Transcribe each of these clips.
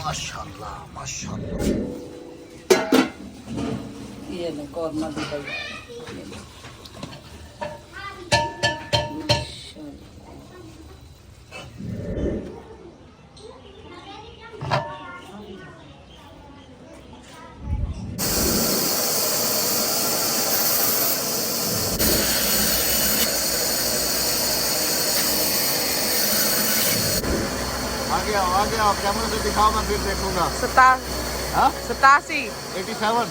माशाल्लाह माशाल्लाह। ये लो कौरमा भी तैयार है। ये लो। आगे आओ कैमरे से दिखाओ, मैं फिर देखूंगा। 87 87।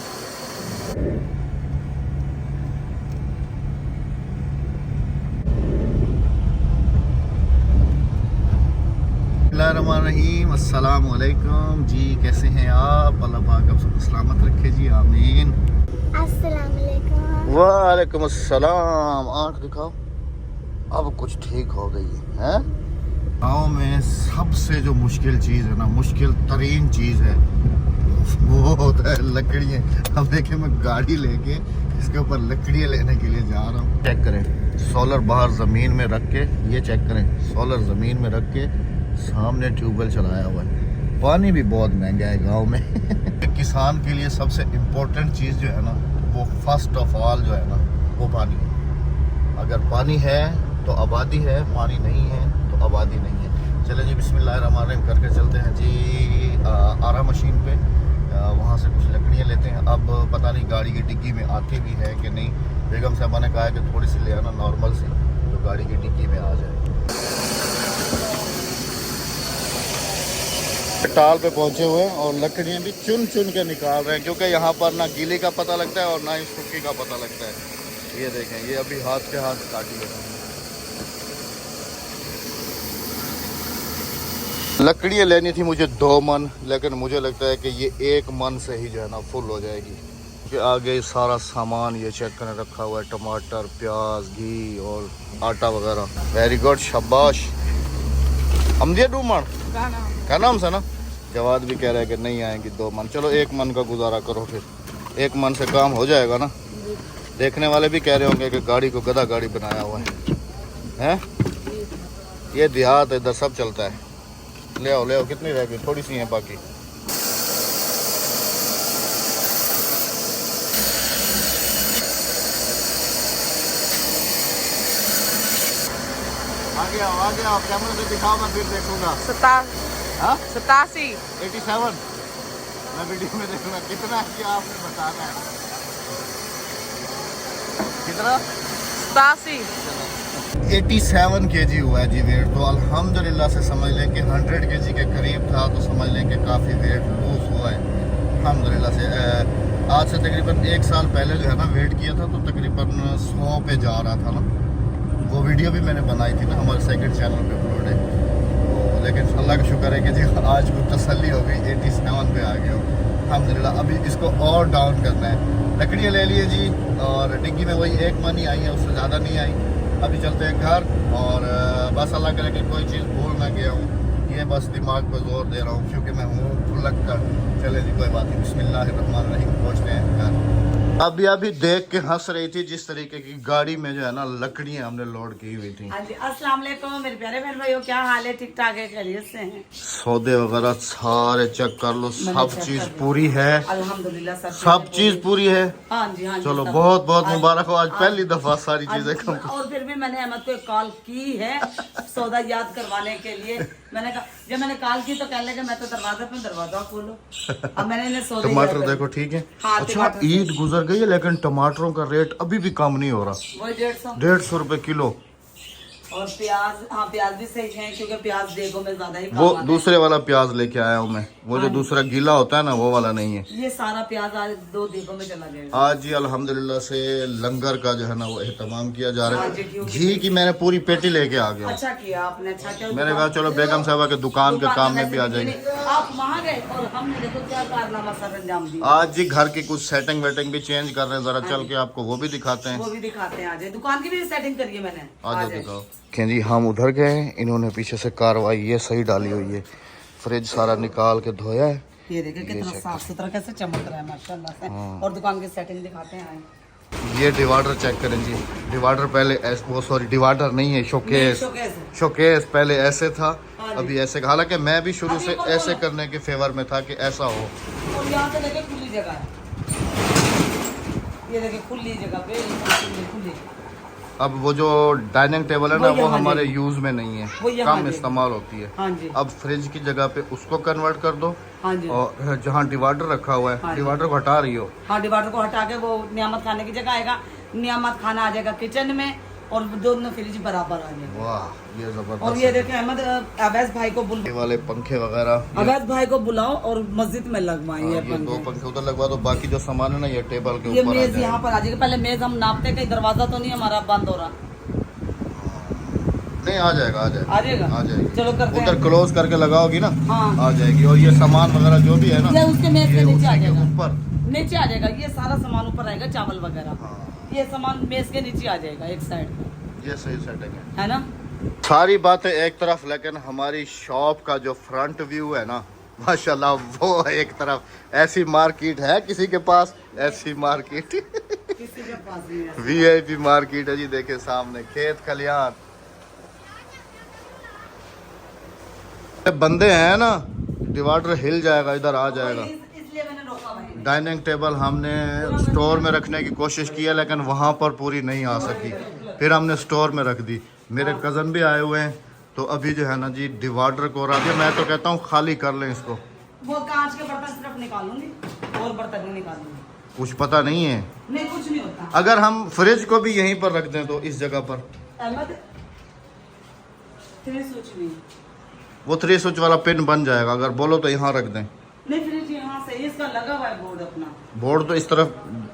बिस्मिल्लाहिर्रहमानिर्रहीम, अस्सलाम वालेकुम जी। कैसे हैं आप? अल्लाह पाक आप सबको सलामत रखे जी, आमीन। अस्सलाम वालेकुम। वालेकुम अस्सलाम। आँख दिखाओ। अब कुछ ठीक हो गई है। गाँव में सबसे जो मुश्किल चीज़ है ना, मुश्किल तरीन चीज़ है, वो होता है लकड़ियाँ। अब देखिए मैं गाड़ी लेके इसके ऊपर लकड़ियाँ लेने के लिए जा रहा हूँ। चेक करें, सोलर बाहर ज़मीन में रख के, ये चेक करें, सोलर ज़मीन में रख के सामने ट्यूबवेल चलाया हुआ है। पानी भी बहुत महंगा है गाँव में। किसान के लिए सबसे इम्पोर्टेंट चीज़ जो है ना, वो फर्स्ट ऑफ ऑल जो है ना, वो पानी है। अगर पानी है तो आबादी है, पानी नहीं है तो आबादी नहीं है। चले जी बिस्मिल्लाहिर्रहमानिर्रहीम करके चलते हैं जी आरा मशीन पे, वहाँ से कुछ लकड़ियाँ लेते हैं। अब पता नहीं गाड़ी की डिग्गी में आती भी है कि नहीं। बेगम साहबा ने कहा है कि थोड़ी सी ले आना नॉर्मल सी, तो गाड़ी की डिग्गी में आ जाए। टाल पे पहुँचे हुए हैं और लकड़ियाँ भी चुन चुन के निकाल रहे हैं, क्योंकि यहाँ पर ना गीले का पता लगता है और ना ही सूखी का पता लगता है। ये देखें, ये अभी हाथ के हाथ काटी है। लकड़ियाँ लेनी थी मुझे 2 मन, लेकिन मुझे लगता है कि ये 1 मन से ही जो है ना फुल हो जाएगी। कि आगे सारा सामान ये चेक करने रखा हुआ है, टमाटर, प्याज, घी और आटा वगैरह। वेरी गुड, शाबाश। हमदिया डूमर क्या नाम से ना, जवाद भी कह रहा है कि नहीं आएंगी 2 मन। चलो 1 मन का गुजारा करो, फिर 1 मन से काम हो जाएगा ना। देखने वाले भी कह रहे होंगे कि गाड़ी को गधा गाड़ी बनाया हुआ है। ये देहात इधर सब चलता है। ले आओ कितनी रह गई? थोड़ी सी है बाकी। आगे आओ कैमरे से दिखाओ, मैं फिर देखूंगा। 87 87। मैं वीडियो में देखूंगा कितना है, क्या आपने बताना है। कितना? 87 kg हुआ है जी वेट। तो अल्हम्दुलिल्लाह से समझ लें कि 100 kg के करीब था, तो समझ लें कि काफ़ी वेट लूज हुआ है अल्हम्दुलिल्लाह से। आज से तकरीबन 1 साल पहले जो है ना वेट किया था, तो तकरीबन 100 पे जा रहा था ना। वो वीडियो भी मैंने बनाई थी ना, हमारे सेकंड चैनल पे अपलोड है। तो लेकिन अल्लाह का शुक्र है कि जी आज को तसल्ली हो गई, 87 पे आ गया हूँ अल्हम्दुलिल्लाह। अभी इसको और डाउन करना है। लकड़ियाँ ले लिए जी, और डिग्गी में वही 1 मन ही आई है, उससे ज़्यादा नहीं आई। अभी चलते हैं घर, और बस अल्लाह करे कि कोई चीज़ भूल ना गया हूँ। ये बस दिमाग पर जोर दे रहा हूँ, क्योंकि मैं हूँ भुलक कर। चले जी, कोई बात नहीं, बिस्मिल्लाहिर्रहमानिर्रहीम। पहुँचते हैं घर। अभी देख के हंस रही थी जिस तरीके की गाड़ी में जो है ना लकड़ियाँ हमने लोड की हुई थी। अस्सलाम वालेकुम मेरे प्यारे बहन भाइयों, क्या हाल है? ठीक ठाक है, खैरियत से हैं? सौदे वगैरह सारे चेक कर लो, सब चीज पूरी है अल्हम्दुलिल्लाह। सब चीज पूरी है। हाँ जी, हाँ जी। चलो बहुत बहुत मुबारक हो, आज पहली दफा सारी चीजें कम। और फिर भी मैंने अहमद को कॉल की है सौदा याद करवाने के लिए। मैंने कहा, जब मैंने कॉल की तो कहने लगे मैं तो दरवाजा खोलो। अब मैंने इन्हें सौदे टमाटर देखो ठीक है। हाँ, अच्छा ईद गुजर गई है, लेकिन टमाटरों का रेट अभी भी कम नहीं हो रहा। वही 150 रुपए किलो। और प्याज, हाँ प्याज भी सही है, क्योंकि प्याज देखो में ज्यादा ही वो दूसरे वाला प्याज लेके आया हूँ मैं, वो जो दूसरा गीला होता है ना, वो वाला नहीं है। ये सारा प्याज आज 2 देखो में चला गया। आज जी अल्हम्दुलिल्लाह से लंगर का जो है ना वो एहतमाम किया जा रहा है। घी की मैंने पूरी पेटी लेके आ गया। अच्छा किया आपने, अच्छा किया। मैंने कहा चलो बेगम साहबा के दुकान के काम में भी आ जाएंगे। आप वहाँ गए और हमने देखो क्या कारनामा सर अंजाम दिया। आज जी घर की कुछ सेटिंग वेटिंग भी चेंज कर रहे हैं, जरा चल के आपको वो भी दिखाते हैं। वो भी दिखाते हैं, आज दुकान की भी सेटिंग करिए मैंने। आज दिखाओ। जी हम उधर गए, इन्होंने पीछे से कार्रवाई ये सही डाली हुई है। फ्रिज सारा निकाल के धोया है। ये देखिए कितना साफ सुथरा कैसे चमक रहा है माशाल्लाह से। और दुकान की सेटिंग दिखाते हैं। ये डिवाइडर चेक करें जी। डिवाइडर पहले वो सॉरी डिवाइडर नहीं है, शोकेस। शोकेस पहले ऐसे था, अभी ऐसे, हालांकि मैं भी शुरू से ऐसे करने के फेवर में था कि ऐसा हो। और यहाँ से देखिए खुली जगह है, ये देखिए खुली जगह पे खुली। अब वो जो डाइनिंग टेबल है ना, वो यहाँ हमारे देखिए। यूज में नहीं है, वो यहाँ कम देखिए। इस्तेमाल होती है। हाँ जी, अब फ्रिज की जगह पे उसको कन्वर्ट कर दो। हाँ जी, और जहाँ डिवाइडर रखा हुआ है, हाँ जी। डिवाइडर को हटा रही हो। हाँ डिवाइडर को हटा के वो नियामत खाने की जगह आएगा, नियामत खाना आ जाएगा किचन में और दोनों फ्रिज बराबर आ जाएंगे। वाह, ये जबरदस्त। और ये देखें अहमद, अवैस भाई को ये वाले पंखे वगैरह, अवैस भाई को बुलाओ और मस्जिद में लगवाएं ये ये 2 पंखे उधर लगवा दो। बाकी जो सामान है ना, ये टेबल के ये ऊपर आ मेज जाएगा। यहाँ पर आ जाएगी। पहले मेज हम नापते कहीं दरवाजा तो नहीं हमारा बंद हो रहा, नहीं आ जाएगा, आ जाएगा, आ जाएगा, आ जाएगी। चलो करते उधर हैं। क्लोज करके लगाओगी ना, हाँ आ जाएगी। और ये सामान वगैरह जो भी है ना, ये उसके मेज ये के नीचे आ उसी के जाएगा, ऊपर। नीचे आ जाएगा। ये सारा सामान ऊपर आएगा, चावल वगैरह, हाँ, ये सामान मेज के नीचे आ जाएगा एक साइड पे, ये सही सेटिंग है। है ना। सारी बातें एक तरफ, लेकिन हमारी शॉप का जो फ्रंट व्यू है ना, माशाल्लाह, वो एक तरफ। ऐसी मार्केट है किसी के पास? ऐसी मार्केट किसी के पास नहीं है। वीआईपी मार्केट है जी। देखे सामने खेत खलियान, बंदे हैं ना, डिवाइडर हिल जाएगा, इधर आ जाएगा। इसलिए मैंने रोका भाई। डाइनिंग टेबल हमने स्टोर में रखने की कोशिश की है, लेकिन वहाँ पर पूरी नहीं आ सकी, फिर हमने स्टोर में रख दी। मेरे कज़न भी आए हुए हैं, तो अभी जो है ना जी, डिवाइडर को रख, मैं तो कहता हूँ खाली कर लें इसको। वो कांच के बर्तन सिर्फ निकालूंगी और बर्तन नहीं निकालूंगी, कुछ पता नहीं है। नहीं कुछ नहीं होता। अगर हम फ्रिज को भी यहीं पर रख दें तो इस जगह पर, अहमद फिर सोच नहीं, वो 3 स्विच वाला पिन बन जाएगा। अगर बोलो तो यहाँ रख दें। नहीं फ्रिज यहाँ से इसका लगा हुआ है बोर्ड अपना। बोर्ड तो इस तरफ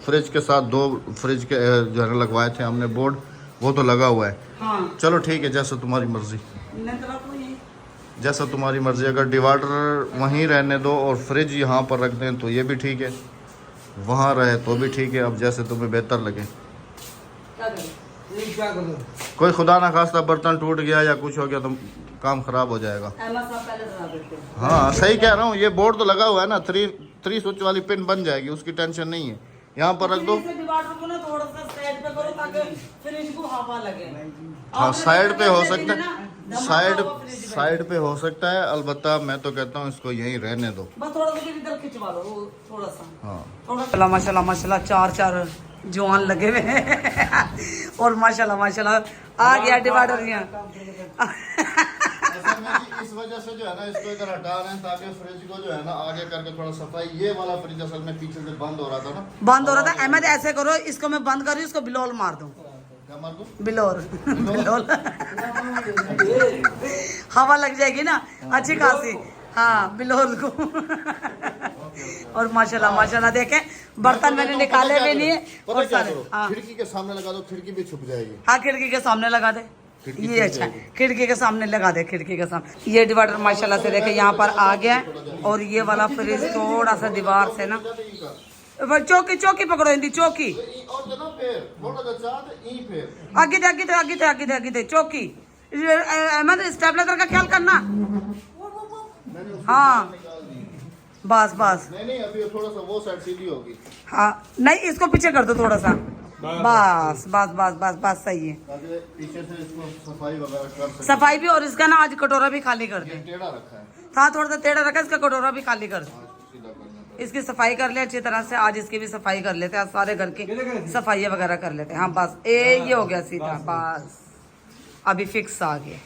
फ्रिज के साथ 2 फ्रिज के जो है लगवाए थे हमने बोर्ड, वो तो लगा हुआ है। हाँ चलो ठीक है, जैसा तुम्हारी मर्जी, नहीं तो रखो यहीं। जैसा तुम्हारी मर्जी। अगर डिवाइडर वहीं रहने दो और फ्रिज यहाँ पर रख दें तो ये भी ठीक है, वहाँ रहे तो भी ठीक है। अब जैसे तुम्हें बेहतर लगे। क्या करें, क्या करो। कोई खुदा ना खास्ता बर्तन टूट गया या कुछ हो गया तो काम खराब हो जाएगा। अहमद साहब पहले डरा देते हैं। हाँ सही कह रहा हूँ, ये बोर्ड तो लगा हुआ है ना, 3 स्विच वाली पिन बन जाएगी, उसकी टेंशन नहीं है। यहाँ पर रख दो। इसे डिवाइडर को ना थोड़ा सा साइड पे करो ताकि फ्रिज को हवा लगे। हाँ साइड पे हो सकता है, साइड साइड पे हो सकता है। अलबत्ता मैं तो कहता हूँ इसको यहीं रहने दो। बस थोड़ा सा इधर खिंचवा लो, वो थोड़ा सा, हाँ थोड़ा। माशाल्लाह माशाल्लाह 4 जवान लगे हुए हैं और माशाल्लाह माशाल्लाह आ गया डिवाइडर यहाँ। इस वजह से जो है ना, इसको इधर हटा रहे हैं ताकि फ्रिज को जो है ना आगे करके थोड़ा सफाई। ये वाला फ्रिज असल में पीछे से बंद हो रहा था ना, बंद हो रहा था। अहमद ऐसे करो, इसको मैं बंद कर रही हूँ, इसको बिलोल मार दूँ। क्या मार दूं? बिलोर बिलोल हवा लग जाएगी ना अच्छी खासी। हाँ बिलोल को। और माशाल्लाह माशाल्लाह देखें, बर्तन मैंने निकाले भी नहीं है। पता और क्या सारे, करो, हाँ खिड़की के सामने लगा दो, खिड़की भी छुप जाएगी। हाँ खिड़की के सामने लगा दे, खिड़की ये अच्छा है, खिड़की के सामने लगा दे, खिड़की के सामने। ये डिवाइडर माशाल्लाह से देखे यहाँ पर आ गया है। और ये वाला फ्रिज थोड़ा सा दीवार से ना, चौकी चौकी पकड़ो, हिंदी चौकी और जना पैर थोड़ा सा चाहते ई पैर आगे दे आगे दे आगे दे आगे दे आगे दे चौकी। अहमद स्टेबलाइजर का ख्याल करना। हाँ बस बस, नहीं अभी थोड़ा सा वो साइड सीधी होगी। हाँ नहीं इसको पीछे कर दो थोड़ा सा, बस बस बस बस बस सही है। ताकि पीछे से इसको सफाई वगैरह कर सके। सफाई भी, और इसका ना आज कटोरा भी खाली कर दे। टेढ़ा रखा है, हाँ थोड़ा सा टेढ़ा रखा, इसका कटोरा भी खाली कर दे। सीधा करना। इसकी सफाई कर ले अच्छी तरह से, आज इसकी भी सफाई कर लेते हैं, सारे घर की सफाई वगैरह कर लेते हैं। हाँ बस ये हो गया सीधा, बस अभी फिक्स आ गया।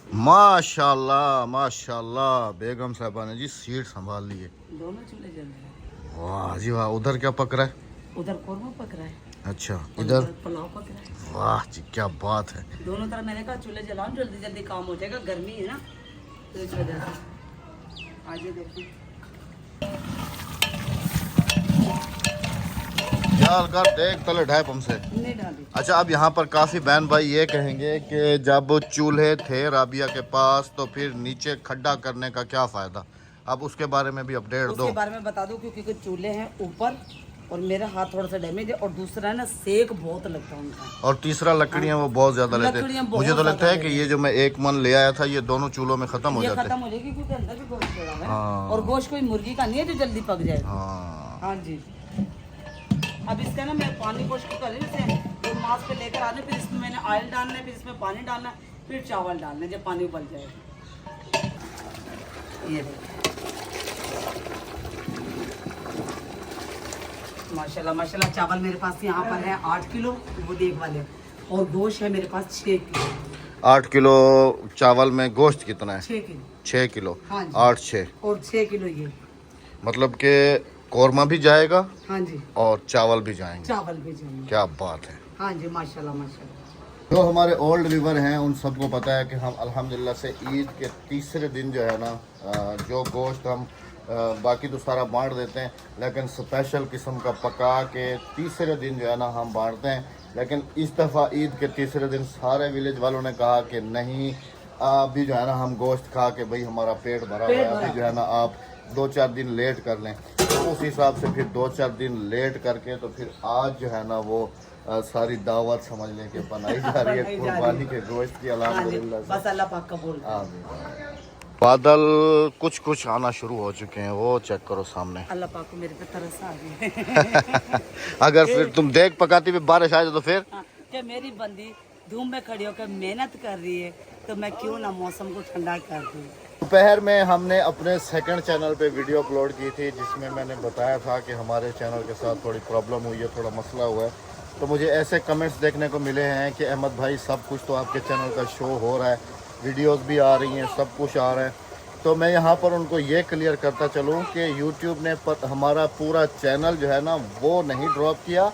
माशाल्लाह माशाल्लाह, बेगम साहबा ने जी सीट संभाल ली है। दोनों चूल्हे जल रहे हैं। वाह जी वाह। उधर क्या पक रहा है? उधर कोरमा पक रहा है, अच्छा, इधर पुलाव पक रहा है। वाह जी क्या बात है। दोनों तरफ मैंने कहा चूल्हे जलाओ, जल्दी जल्दी काम हो जाएगा, गर्मी है ना तो इस वजह से। आज ये देखो ख्याल कर देख, तले ढाई हमसे नहीं डाली। अच्छा, अब यहाँ पर काफ़ी बहन भाई ये कहेंगे कि जब चूल्हे थे राबिया के पास तो फिर नीचे खड्डा करने का क्या फ़ायदा। अब उसके बारे में भी अपडेट दो। उसके बारे में बता दूं, क्योंकि कुछ चूल्हे हैं ऊपर और मेरा हाथ थोड़ा सा डैमेज है, और दूसरा है ना सेक बहुत लगता है उनका, और तीसरा लकड़ियाँ वो बहुत ज़्यादा लेते लकड़ियाँ हैं। बहुत मुझे तो लगता है ज़्यादा कि ये जो मैं 1 मन ले आया था ये दोनों चूल्हों में ख़त्म हो ये जाते खत्म हैं। हो जाएगी क्योंकि अंदर भी गोश्त पड़ा हुआ है। हाँ। और गोश्त कोई मुर्गी का नहीं है जो जल्दी पक जाए। हाँ हाँ जी। अब इसका ना मैं पानी कोशिश कर रही हूँ, तो मांस पे लेकर आने, फिर इसमें मैंने ऑयल डालना है, फिर इसमें पानी डालना है, फिर चावल डालना है जब पानी उबल जाए। ये देखिए माशाल्लाह माशाल्लाह। चावल मेरे पास यहाँ पर है 8 किलो, वो देख वाले, और गोश्त है मेरे पास 6 किलो। 8 किलो चावल में गोश्त कितना है? 6 किलो। 6 किलो। हाँ जी। 8 6 और 6 किलो ये, मतलब के कौरमा भी जाएगा हाँ जी, और चावल भी जाएंगे। चावल भी जाएंगे। क्या बात है। हाँ जी माशाल्लाह माशाल्लाह। जो हमारे ओल्ड व्यूवर हैं उन सबको पता है कि हम अल्हम्दुलिल्लाह से ईद के तीसरे दिन जो है ना जो गोश्त हम बाकी तो सारा बांट देते हैं, लेकिन स्पेशल किस्म का पका के तीसरे दिन जो है ना हम बांटते हैं। लेकिन इस दफ़ा ईद के तीसरे दिन सारे विलेज वालों ने कहा कि नहीं, अभी जो है ना हम गोश्त खा के भाई हमारा पेट भरा हुआ है, अभी जो है ना आप 2-4 दिन लेट कर लें। तो उस हिसाब से फिर 2-4 दिन लेट करके तो फिर आज जो है ना वो सारी दावत समझ लें कि बनाई जा रही है कुर्बानी के गोश्त की। अल्हम्दुलिल्लाह बस अल्लाह पाक कबूल। बादल कुछ कुछ आना शुरू हो चुके हैं, वो चेक करो सामने। अल्लाह पाक को मेरे पे तरस आ गई। अगर फिर तुम देख पकाती भी बारिश आ जाए तो फिर कि मेरी बंदी धूम में खड़ी होकर मेहनत कर रही है, तो मैं क्यों ना मौसम को ठंडा कर दूँ। दोपहर में हमने अपने सेकंड चैनल पे वीडियो अपलोड की थी, जिसमें मैंने बताया था कि हमारे चैनल के साथ थोड़ी प्रॉब्लम हुई है, थोड़ा मसला हुआ है। तो मुझे ऐसे कमेंट्स देखने को मिले हैं कि अहमद भाई सब कुछ तो आपके चैनल का शो हो रहा है, वीडियोस भी आ रही हैं, सब कुछ आ रहा है। तो मैं यहाँ पर उनको ये क्लियर करता चलूँ कि यूट्यूब ने हमारा पूरा चैनल जो है ना वो नहीं ड्रॉप किया।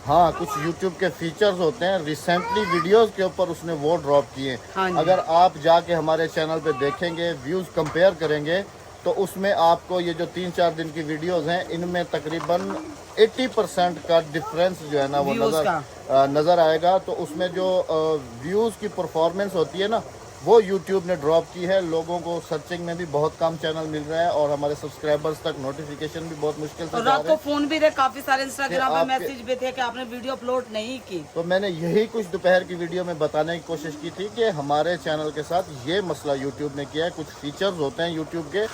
हाँ, कुछ यूट्यूब के फीचर्स होते हैं रिसेंटली वीडियोस के ऊपर उसने वो ड्रॉप किए। हाँ, अगर आप जाके हमारे चैनल पे देखेंगे, व्यूज़ कंपेयर करेंगे, तो उसमें आपको ये जो 3-4 दिन की वीडियोस हैं इनमें तकरीबन 80% का डिफरेंस जो है ना वो नज़र आएगा। तो उसमें जो व्यूज़ की परफॉर्मेंस होती है ना वो YouTube ने ड्रॉप की है। लोगों को सर्चिंग में भी बहुत कम चैनल मिल रहा है और हमारे सब्सक्राइबर्स तक नोटिफिकेशन भी बहुत मुश्किल से और जा रात रहे को हैं। फोन भी थे, काफी सारे इंस्टाग्राम पे आपके- मैसेज भी थे कि आपने वीडियो अपलोड नहीं की। तो मैंने यही कुछ दोपहर की वीडियो में बताने की कोशिश की थी कि हमारे चैनल के साथ ये मसला यूट्यूब ने किया है। कुछ फीचर्स होते हैं यूट्यूब के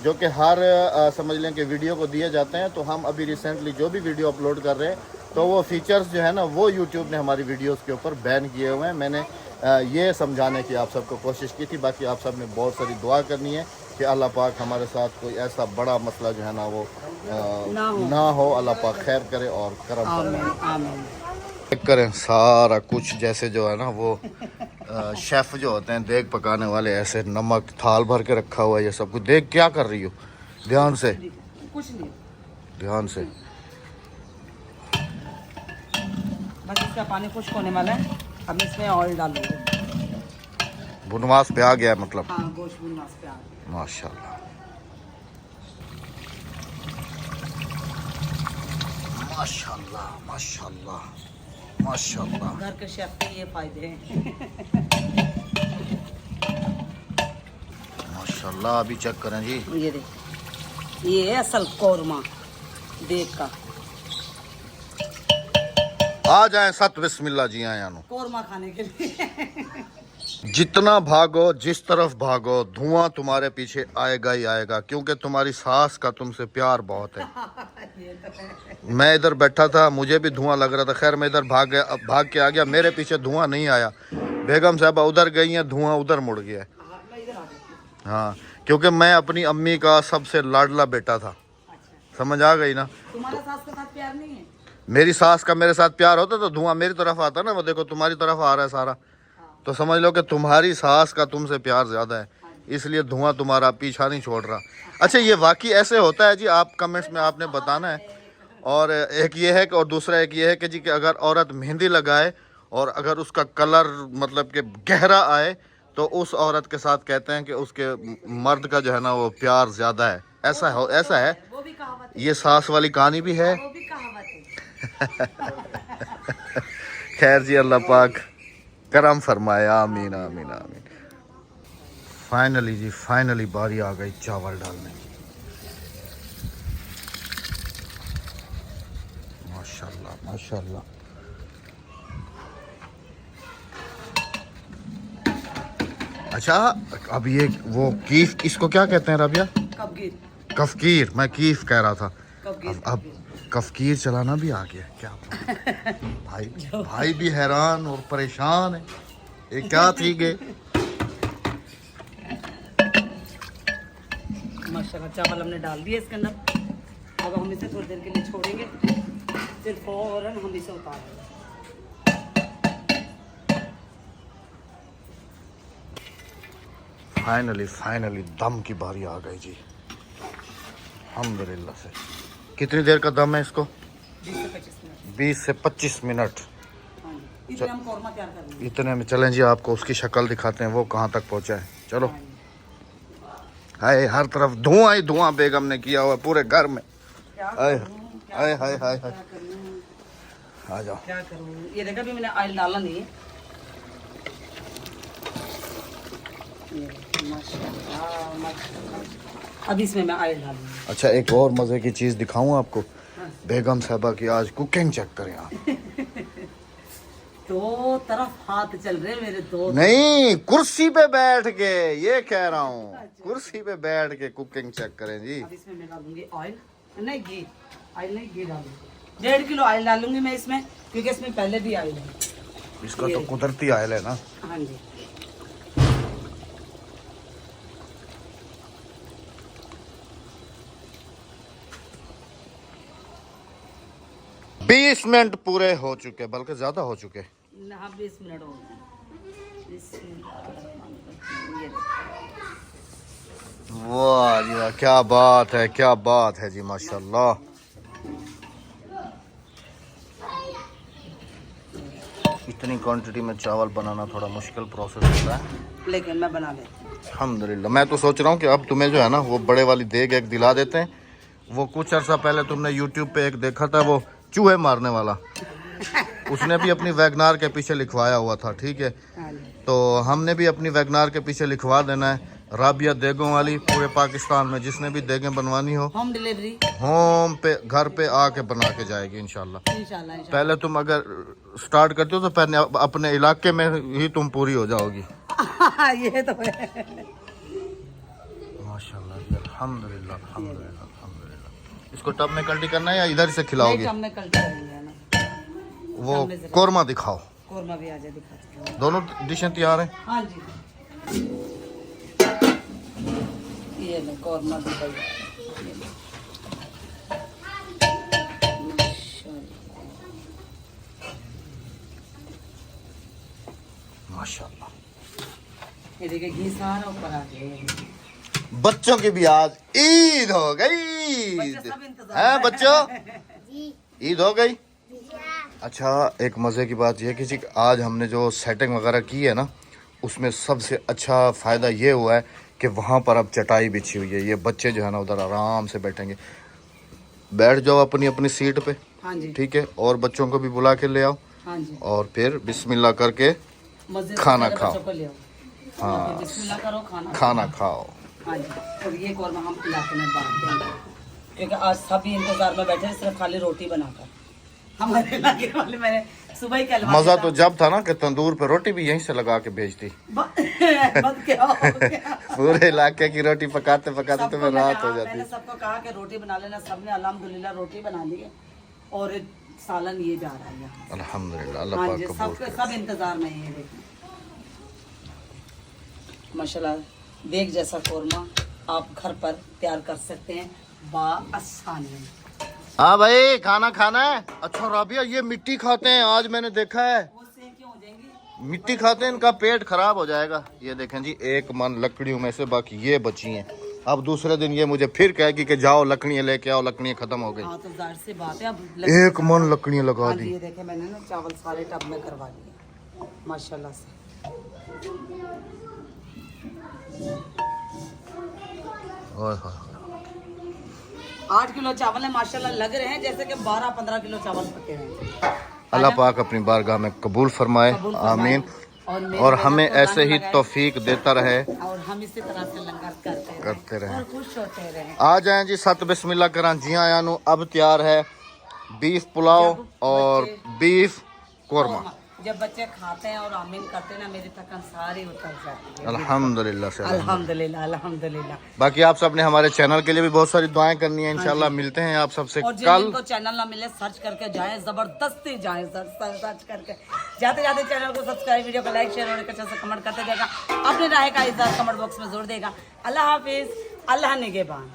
जो कि हर समझ लें कि वीडियो को दिए जाते हैं। तो हम अभी रिसेंटली जो भी वीडियो अपलोड कर रहे हैं तो वो फीचर्स जो है ना वो यूट्यूब ने हमारी वीडियोस के ऊपर बैन किए हुए हैं। मैंने ये समझाने की आप सबको कोशिश की थी। बाकी आप सब ने बहुत सारी दुआ करनी है कि अल्लाह पाक हमारे साथ कोई ऐसा बड़ा मसला जो है ना वो ना हो। अल्लाह पाक खैर करे और करम करे। चेक करें सारा कुछ, जैसे जो है ना वो शेफ़ जो होते हैं देग पकाने वाले, ऐसे नमक थाल भर के रखा हुआ है ये सब कुछ। देख क्या कर रही हो, ध्यान से, कुछ नहीं, ध्यान से। बस इसका पानी खुश्क होने वाला है, अब इसमें ऑयल डालूंगी। बुनवास पे आ गया मतलब। हाँ, गोश्त बुनवास पे आ गया। माशाल्लाह माशाल्लाह माशाल्लाह माशाल्लाह। घर के शेफ के ये फायदे हैं। माशाल्लाह। अभी चेक करें जी, ये देख, ये है असल कौरमा देग का। आ जाए सत बिस्मिल्लाह जी आया नो। कौरमा खाने के लिए। जितना भागो, जिस तरफ भागो, धुआं तुम्हारे पीछे आएगा ही आएगा, क्योंकि तुम्हारी सास का तुमसे प्यार बहुत है। मैं इधर बैठा था, मुझे भी धुआं लग रहा था। खैर मैं इधर भाग के आ गया, मेरे पीछे धुआं नहीं आया। बेगम साहबा उधर गई हैं, धुआं उधर मुड़ गया है। हाँ, क्योंकि मैं अपनी अम्मी का सबसे लाडला बेटा था। समझ आ गई ना। तुम्हारा सास के साथ प्यार नहीं है? मेरी सास का मेरे साथ प्यार होता तो धुआं मेरी तरफ आता ना। वो देखो तुम्हारी तरफ आ रहा है सारा, तो समझ लो कि तुम्हारी सास का तुमसे प्यार ज़्यादा है, इसलिए धुआं तुम्हारा पीछा नहीं छोड़ रहा। अच्छा, ये वाकई ऐसे होता है जी? आप कमेंट्स में आपने बताना है। और एक ये है कि, और दूसरा एक ये है कि जी कि अगर औरत मेहंदी लगाए और अगर उसका कलर मतलब कि गहरा आए तो उस औरत के साथ कहते हैं कि उसके मर्द का जो है ना वो प्यार ज़्यादा है। ऐसा है। वो भी कहावत है। ये सास वाली कहानी भी है। वो भी कहावत है। खैर जी, अल्लाह पाक करम फरमाया। आमीन आमीन आमीन। फाइनली जी, फाइनली बारी आ गई चावल डालने की। माशाल्लाह माशाल्लाह। अच्छा, अब ये वो कीफ, इसको क्या कहते हैं राबिया? कबगीर। कफकीर। मैं कीफ कह रहा था। कबगीर। अब कफकीर चलाना भी आ गया क्या? भाई भी हैरान और परेशान है, ये क्या थी गे। माशाल्लाह चावल हमने डाल दिए इसके अंदर। अब हम इसे थोड़ी देर के लिए छोड़ेंगे, फिर फौरन हम इसे उतारेंगे। फाइनली दम की बारी आ गई जी, अल्हम्दुलिल्लाह से। कितनी देर का दम है इसको? 20 से 25 मिनट। हाँ जी, इतने हम कौरमा तैयार कर लेंगे। इतने में चलें जी, आपको उसकी शक्ल दिखाते हैं वो कहाँ तक पहुँचा है। चलो। हाय, हर तरफ धुआं ही धुआं बेगम ने किया हुआ पूरे घर में। हाय हाय हाय हाय हाय, आ जाओ। क्या करूँ, ये देखा भी मैंने ऑयल डाला नहीं है। माशाल्लाह माशाल्लाह। अब इसमें मैं ऑयल डालूंगी। अच्छा, एक और मजे की चीज दिखाऊं आपको। बेगम साहबा की आज कुकिंग चेक करें आप। दो तरफ हाथ चल रहे मेरे, दो नहीं, कुर्सी पे बैठ के, ये कह रहा हूँ, कुर्सी पे बैठ के कुकिंग चेक करें जी। अब इसमें मैं डालूंगी ऑयल, नहीं घी, ऑयल नहीं घी डालूंगी। 1.5 किलो ऑयल डालूंगी मैं इसमें, क्योंकि इसमें पहले भी ऑयल है। इसका तो कुदरती ऑयल है ना। हाँ जी। 20 मिनट पूरे हो चुके, बल्कि ज्यादा हो चुके। हाँ 20 मिनट हो गए। वाह जी वाह, क्या बात है, क्या बात है जी, माशाल्लाह। इतनी क्वांटिटी में चावल बनाना थोड़ा मुश्किल प्रोसेस होता है, लेकिन मैं बना लेती हूँ अल्हम्दुलिल्लाह। मैं तो सोच रहा हूँ कि अब तुम्हें जो है ना वो बड़े वाली देग एक दिला देते हैं। वो कुछ अर्सा पहले तुमने यूट्यूब पे एक देखा था, वो चूहे मारने वाला, उसने भी अपनी वैगनार के पीछे लिखवाया हुआ था, ठीक है। तो हमने भी अपनी वैगनार के पीछे लिखवा देना है, राबिया देगों वाली। पूरे पाकिस्तान में जिसने भी देगें बनवानी हो, होम डिलीवरी, होम पे घर पे आके बना के जाएगी इंशाल्लाह। इंशाल्लाह। पहले तुम अगर स्टार्ट करते हो तो पहले अपने इलाके में ही तुम पूरी हो जाओगी। ये तो है। माशाल्लाह जी, अल्हम्दुलिल्लाह अल्हम्दुलिल्लाह अल्हम्दुलिल्लाह। इसको टब में कल्टी करना है या इधर से खिलाओगे? टब में कल्टी करेंगे ना। वो कोरमा दिखाओ। कोरमा भी आजा दिखाते हैं। दोनों डिशें तैयार हैं? हाँ जी, ये लो कोरमा भी तैयार है। माशाल्लाह। ये देखिए घी सारा ऊपर आ गया। बच्चों की भी आज ईद हो गई है बच्चों, ईद हो गई। अच्छा, एक मजे की बात यह कि जी आज हमने जो सेटिंग वगैरह की है ना, उसमें सबसे अच्छा फायदा ये हुआ है कि वहाँ पर अब चटाई बिछी हुई है। ये बच्चे जो है ना उधर आराम से बैठेंगे। बैठ जाओ अपनी अपनी सीट पे, हाँ जी, ठीक है। और बच्चों को भी बुला के ले आओ, हाँ जी। और फिर बिस्मिल्लाह करके खाना खाओ। हाँ, बिस्मिल्लाह करो, खाना खाओ। हाँ जी। और ये कोरमा हम इलाके में बांटते हैं, क्योंकि आज सभी इंतजार में बैठे हैं सिर्फ खाली रोटी बनाकर। हमारे इलाके वाले, मैंने सुबह ही कहलवा मजा तो जब था ना कि तंदूर पे रोटी भी यहीं से लगा के भेजती। पूरे इलाके की रोटी पकाते पकाते तुम्हें रात हो जाती। मैंने सबको कहा कि रोटी बना लेना, सबने अल्हम्दुलिल्लाह रोटी बना ली है। और सालन ये जा रहा है अल्हम्दुलिल्लाह, अल्लाह हाँ पाक जी। कबूल करे। सब इंतजार में है। देखिए माशाल्लाह, देग जैसा कोरमा आप घर पर तैयार कर सकते हैं बाआसानी। हाँ भाई, खाना खाना है। अच्छा राबिया, ये मिट्टी खाते हैं, आज मैंने देखा है। वो सेम क्यों हो जाएंगे? मिट्टी खाते हैं, इनका पेट खराब हो जाएगा। ये देखें जी, एक मन लकड़ियों में से बाकी ये बची हैं। अब दूसरे दिन ये मुझे फिर कहेगी कि जाओ लकड़ियाँ लेके आओ, लकड़ियाँ खत्म हो गई। हाँ तो जाहिर सी बात है, अब एक मन लकड़ियाँ लगा हाँ दी। जी, ये देखे मैंने ना चावल सारे टब में करवा दिए माशाल्लाह से। ओए होए। 8 किलो चावल है माशाल्लाह, लग रहे हैं जैसे कि 12-15 किलो चावल पके हैं। अल्लाह पाक अपनी बारगाह में कबूल फरमाए, आमीन। और हमें ऐसे ही तौफीक देता रहे, और हम इसी तरह से लंगर करते रहे और खुश होते रहे। आ जाएं जी, सत बिस्मिल्लाह करा जी आया नु। अब तैयार है बीफ पुलाव और बीफ कोरमा। जब बच्चे खाते हैं और आमीन करते हैं ना, मेरी थकान सारी उतर जाती है अल्हम्दुलिल्लाह से अल्हम्दुलिल्लाह अल्हम्दुलिल्लाह। बाकी आप सबने हमारे चैनल के लिए भी बहुत सारी दुआएं करनी है। इंशाल्लाह मिलते हैं आप सबसे और कल। जिनको चैनल ना मिले सर्च करके जाएं, जबरदस्ती जाएं, सर्च करके जाते जाते चैनल को सब्सक्राइब, वीडियो को लाइक शेयर और एक अच्छा सा कमेंट करते जाएगा। अपने राय का इज़हार कमेंट बॉक्स में जोड़ देगा। अल्लाह हाफिज। अल्लाह निगहबान।